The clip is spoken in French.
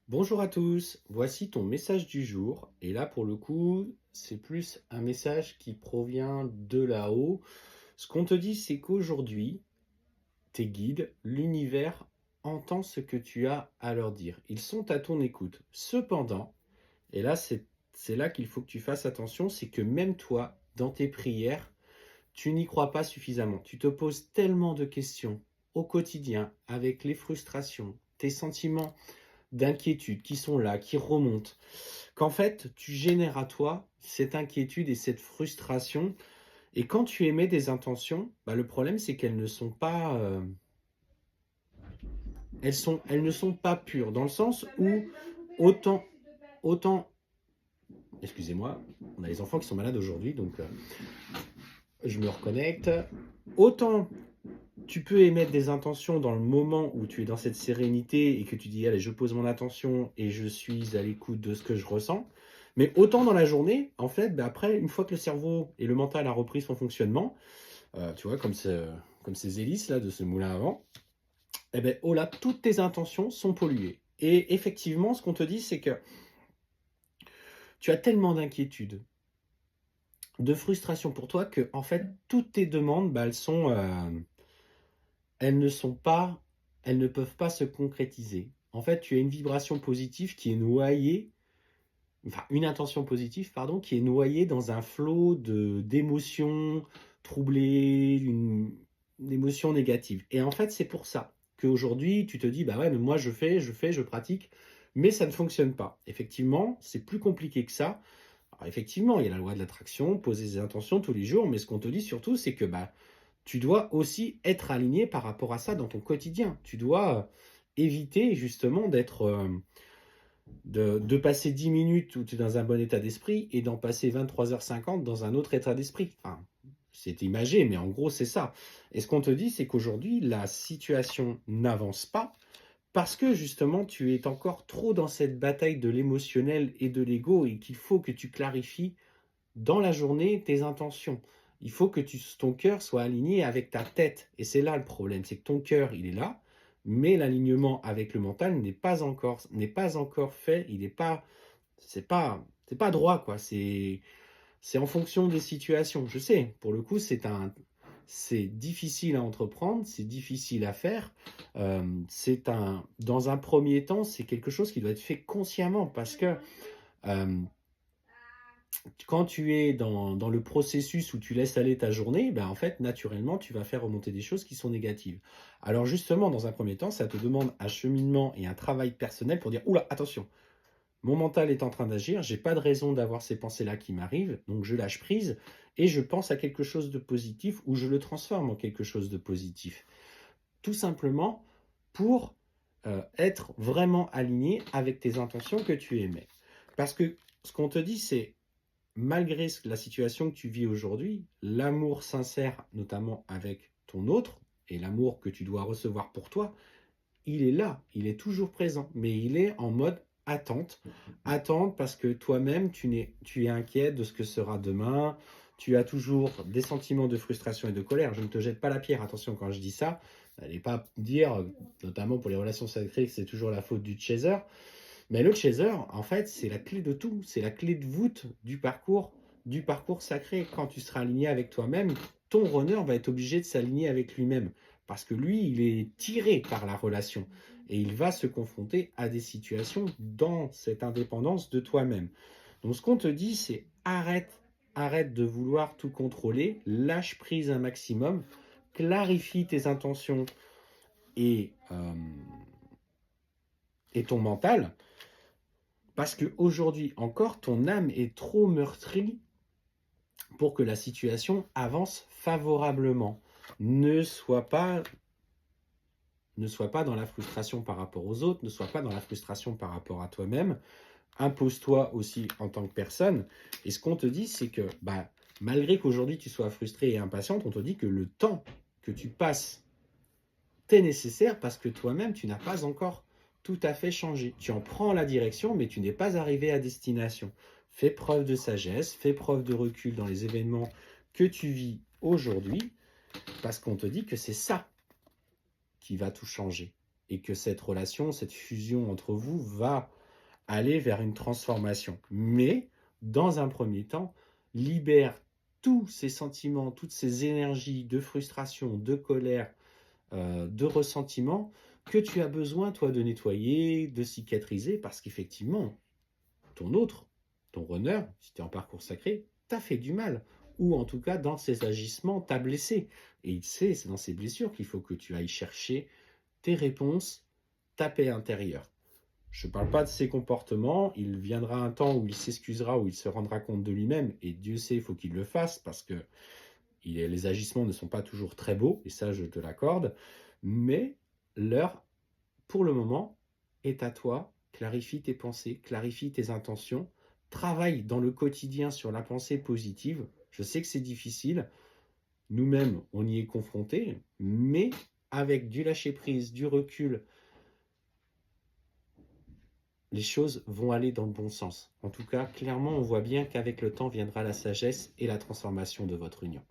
Bonjour à tous, voici ton message du jour. Et là, pour le coup, c'est plus un message qui provient de là-haut. Ce qu'on te dit, c'est qu'aujourd'hui, tes guides, l'univers, entend ce que tu as à leur dire. Ils sont à ton écoute. Cependant, et là, c'est là qu'il faut que tu fasses attention, c'est que même toi, dans tes prières, tu n'y crois pas suffisamment. Tu te poses tellement de questions au quotidien, avec les frustrations, tes sentiments d'inquiétude qui sont là, qui remontent, qu'en fait, tu génères à toi cette inquiétude et cette frustration. Et quand tu émets des intentions, bah, le problème, c'est qu'elles ne sont pas, elles ne sont pas pures, dans le sens où autant, autant, excusez-moi, on a les enfants qui sont malades aujourd'hui, donc je me reconnecte. Autant tu peux émettre des intentions dans le moment où tu es dans cette sérénité et que tu dis allez, je pose mon attention et je suis à l'écoute de ce que je ressens. Mais autant dans la journée, en fait, bah après, une fois que le cerveau et le mental a repris son fonctionnement, tu vois, comme ces hélices là de ce moulin à vent, eh ben, oh là, toutes tes intentions sont polluées. Et effectivement, ce qu'on te dit, c'est que tu as tellement d'inquiétude, de frustration pour toi que, en fait, toutes tes demandes, bah, elles ne sont pas, elles ne peuvent pas se concrétiser. En fait, tu as une vibration positive qui est noyée, enfin une intention positive, pardon, qui est noyée dans un flot d'émotions troublées, une émotion négative. Et en fait, c'est pour ça qu'aujourd'hui, tu te dis, bah ouais, mais moi je pratique, mais ça ne fonctionne pas. Effectivement, c'est plus compliqué que ça. Alors effectivement, il y a la loi de l'attraction, poser des intentions tous les jours, mais ce qu'on te dit surtout, c'est que bah, tu dois aussi être aligné par rapport à ça dans ton quotidien. Tu dois éviter justement de passer 10 minutes où tu es dans un bon état d'esprit et d'en passer 23h50 dans un autre état d'esprit. Enfin, c'est imagé, mais en gros, c'est ça. Et ce qu'on te dit, c'est qu'aujourd'hui, la situation n'avance pas parce que justement, tu es encore trop dans cette bataille de l'émotionnel et de l'ego et qu'il faut que tu clarifies dans la journée tes intentions. Il faut que ton cœur soit aligné avec ta tête. Et c'est là le problème, c'est que ton cœur, il est là, mais l'alignement avec le mental n'est pas encore fait. Il n'est pas, c'est pas droit quoi. C'est en fonction des situations. Je sais, pour le coup, c'est difficile à entreprendre, c'est difficile à faire. Dans un premier temps, c'est quelque chose qui doit être fait consciemment parce que euh, quand tu es dans le processus où tu laisses aller ta journée, ben en fait, naturellement, tu vas faire remonter des choses qui sont négatives. Alors justement, dans un premier temps, ça te demande un cheminement et un travail personnel pour dire, oula, attention, mon mental est en train d'agir, j'ai pas de raison d'avoir ces pensées-là qui m'arrivent, donc je lâche prise et je pense à quelque chose de positif ou je le transforme en quelque chose de positif. Tout simplement pour être vraiment aligné avec tes intentions que tu émets. Parce que ce qu'on te dit, c'est malgré la situation que tu vis aujourd'hui, l'amour sincère, notamment avec ton autre, et l'amour que tu dois recevoir pour toi, il est là, il est toujours présent, mais il est en mode attente. Attente parce que toi-même, tu es inquiet de ce que sera demain, tu as toujours des sentiments de frustration et de colère. Je ne te jette pas la pierre, attention quand je dis ça, n'allez pas dire, notamment pour les relations sacrées, que c'est toujours la faute du chaser. Mais le chaser, en fait, c'est la clé de tout. C'est la clé de voûte du parcours sacré. Quand tu seras aligné avec toi-même, ton runner va être obligé de s'aligner avec lui-même. Parce que lui, il est tiré par la relation. Et il va se confronter à des situations dans cette indépendance de toi-même. Donc ce qu'on te dit, c'est arrête de vouloir tout contrôler, lâche prise un maximum, clarifie tes intentions et, euh, et ton mental. Parce qu'aujourd'hui encore, ton âme est trop meurtrie pour que la situation avance favorablement. Ne sois pas, ne sois pas dans la frustration par rapport aux autres, ne sois pas dans la frustration par rapport à toi-même. Impose-toi aussi en tant que personne. Et ce qu'on te dit, c'est que bah, malgré qu'aujourd'hui tu sois frustré et impatiente, on te dit que le temps que tu passes t'est nécessaire parce que toi-même, tu n'as pas encore tout à fait changé. Tu en prends la direction, mais tu n'es pas arrivé à destination. Fais preuve de sagesse, fais preuve de recul dans les événements que tu vis aujourd'hui, parce qu'on te dit que c'est ça qui va tout changer. et que cette relation, cette fusion entre vous va aller vers une transformation. Mais, dans un premier temps, libère tous ces sentiments, toutes ces énergies de frustration, de colère, de ressentiment que tu as besoin, toi, de nettoyer, de cicatriser, parce qu'effectivement, ton autre, ton runner, si tu es en parcours sacré, t'a fait du mal. Ou en tout cas, dans ses agissements, t'a blessé. Et il sait, c'est dans ces blessures qu'il faut que tu ailles chercher tes réponses, ta paix intérieure. Je ne parle pas de ses comportements, il viendra un temps où il s'excusera, où il se rendra compte de lui-même, et Dieu sait, il faut qu'il le fasse, parce que les agissements ne sont pas toujours très beaux, et ça je te l'accorde, mais l'heure, pour le moment, est à toi. Clarifie tes pensées, clarifie tes intentions, travaille dans le quotidien sur la pensée positive. Je sais que c'est difficile, nous-mêmes on y est confrontés, mais avec du lâcher-prise, du recul, les choses vont aller dans le bon sens. En tout cas, clairement, on voit bien qu'avec le temps viendra la sagesse et la transformation de votre union.